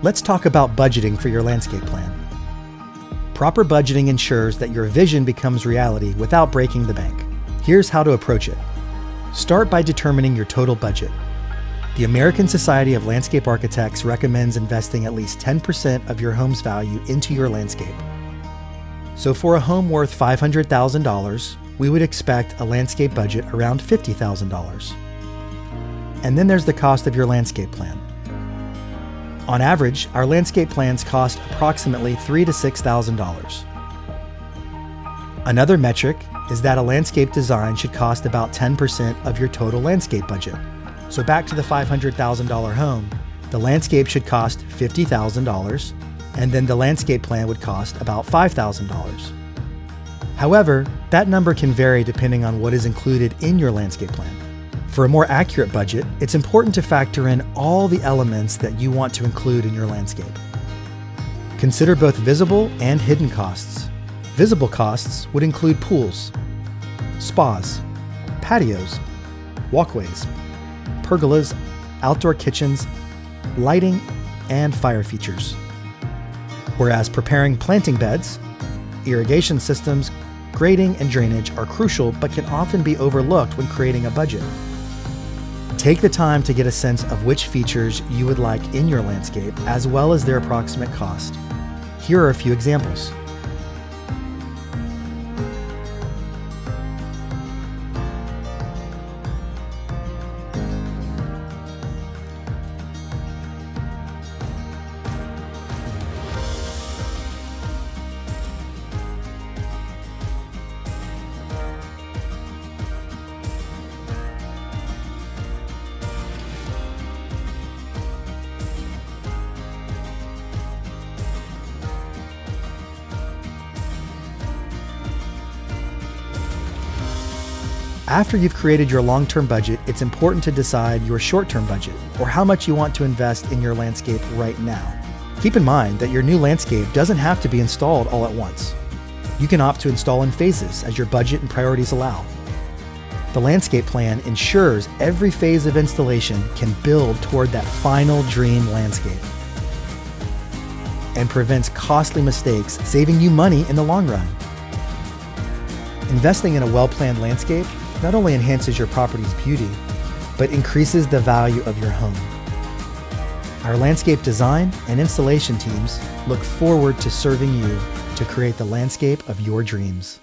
Let's talk about budgeting for your landscape plan. Proper budgeting ensures that your vision becomes reality without breaking the bank. Here's how to approach it. Start by determining your total budget. The American Society of Landscape Architects recommends investing at least 10% of your home's value into your landscape. So for a home worth $500,000, we would expect a landscape budget around $50,000. And then there's the cost of your landscape plan. On average, our landscape plans cost approximately $3,000 to $6,000. Another metric is that a landscape design should cost about 10% of your total landscape budget. So back to the $500,000 home, the landscape should cost $50,000, and then the landscape plan would cost about $5,000. However, that number can vary depending on what is included in your landscape plan. For a more accurate budget, it's important to factor in all the elements that you want to include in your landscape. Consider both visible and hidden costs. Visible costs would include pools, spas, patios, walkways, pergolas, outdoor kitchens, lighting, and fire features. Whereas preparing planting beds, irrigation systems, grading, and drainage are crucial but can often be overlooked when creating a budget. Take the time to get a sense of which features you would like in your landscape, as well as their approximate cost. Here are a few examples. After you've created your long-term budget, it's important to decide your short-term budget, or how much you want to invest in your landscape right now. Keep in mind that your new landscape doesn't have to be installed all at once. You can opt to install in phases as your budget and priorities allow. The landscape plan ensures every phase of installation can build toward that final dream landscape and prevents costly mistakes, saving you money in the long run. Investing in a well-planned landscape not only enhances your property's beauty, but increases the value of your home. Our landscape design and installation teams look forward to serving you to create the landscape of your dreams.